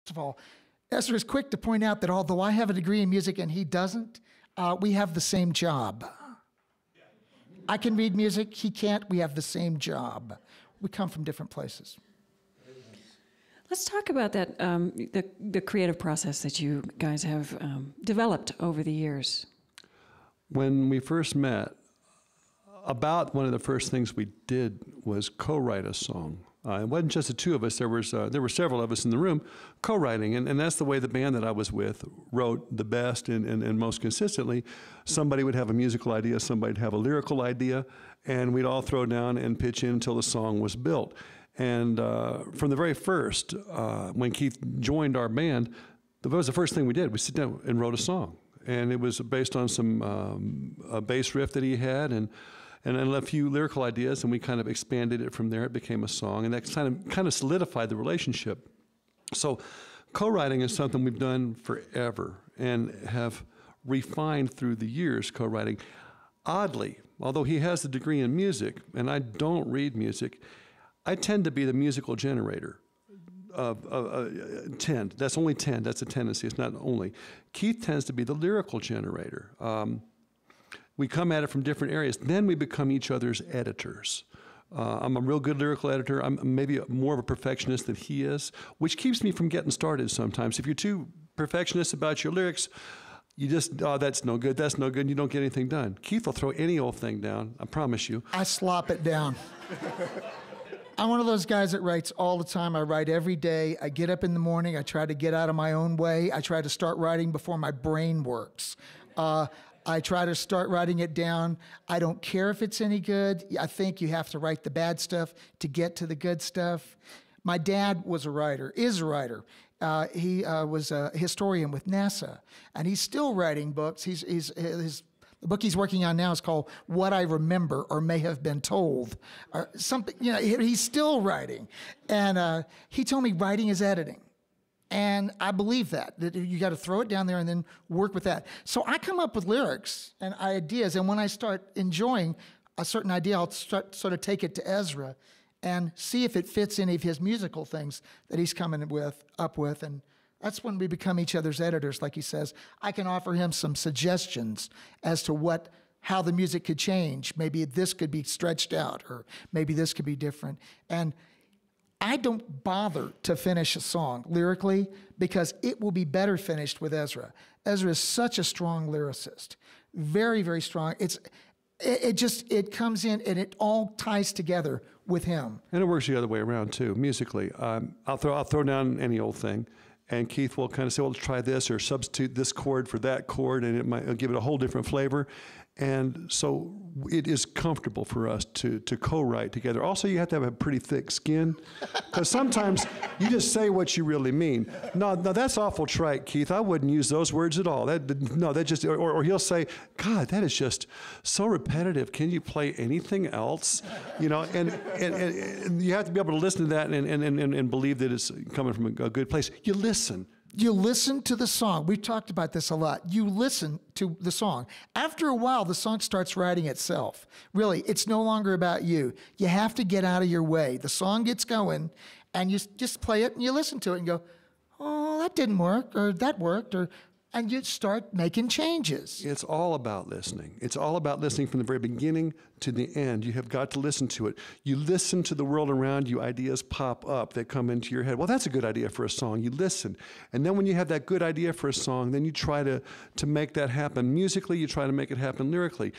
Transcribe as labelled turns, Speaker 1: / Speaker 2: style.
Speaker 1: of all, Ezra is quick to point out that although I have a degree in music and he doesn't, we have the same job. I can read music, he can't, we have the same job. We come from different places.
Speaker 2: Let's talk about that, the creative process that you guys have developed over the years.
Speaker 3: When we first met, about one of the first things we did was co-write a song. It wasn't just the two of us. There were several of us in the room co-writing, and that's the way the band that I was with wrote the best and most consistently. Somebody would have a musical idea, somebody would have a lyrical idea, and we'd all throw down and pitch in until the song was built. And from the very first, when Keith joined our band, that was the first thing we did. We sit down and wrote a song, and it was based on some a bass riff that he had, and a few lyrical ideas, and we kind of expanded it from there. It became a song, and that kind of solidified the relationship. So co-writing is something we've done forever and have refined through the years, co-writing. Oddly, although he has a degree in music, and I don't read music, I tend to be the musical generator. Tend. That's only tend. That's a tendency. It's not only. Keith tends to be the lyrical generator. We come at it from different areas. Then we become each other's editors. I'm a real good lyrical editor. I'm maybe more of a perfectionist than he is, which keeps me from getting started sometimes. If you're too perfectionist about your lyrics, you just, oh, that's no good, and you don't get anything done. Keith will throw any old thing down, I promise you.
Speaker 1: I slop it down. I'm one of those guys that writes all the time. I write every day. I get up in the morning. I try to get out of my own way. I try to start writing before my brain works. I try to start writing it down. I don't care if it's any good. I think you have to write the bad stuff to get to the good stuff. My dad was a writer, is a writer. He was a historian with NASA, and he's still writing books. The book he's working on now is called What I Remember or May Have Been Told, or something. You know, he's still writing, and he told me writing is editing. And I believe that you got to throw it down there and then work with that. So I come up with lyrics and ideas, and when I start enjoying a certain idea, I'll sort of take it to Ezra and see if it fits any of his musical things that he's coming up with, and that's when we become each other's editors, like he says. I can offer him some suggestions as to how the music could change. Maybe this could be stretched out, or maybe this could be different. And I don't bother to finish a song lyrically because it will be better finished with Ezra. Ezra is such a strong lyricist, very, very strong. It comes in and it all ties together with him.
Speaker 3: And it works the other way around too, musically. I'll throw down any old thing, and Keith will kind of say, well, let's try this, or substitute this chord for that chord, and it'll give it a whole different flavor. And so it is comfortable for us to co-write together. Also, you have to have a pretty thick skin, because sometimes you just say what you really mean. No, that's awful trite, Keith. I wouldn't use those words at all. Or he'll say, God, that is just so repetitive. Can you play anything else? You know, and you have to be able to listen to that and believe that it's coming from a good place. You listen.
Speaker 1: You listen to the song. We've talked about this a lot. You listen to the song. After a while, the song starts writing itself. Really, it's no longer about you. You have to get out of your way. The song gets going, and you just play it, and you listen to it and go, oh, that didn't work, or that worked, and you start making changes.
Speaker 3: It's all about listening. It's all about listening from the very beginning to the end. You have got to listen to it. You listen to the world around you, ideas pop up that come into your head. Well, that's a good idea for a song. You listen. And then when you have that good idea for a song, then you try to make that happen. Musically, you try to make it happen lyrically.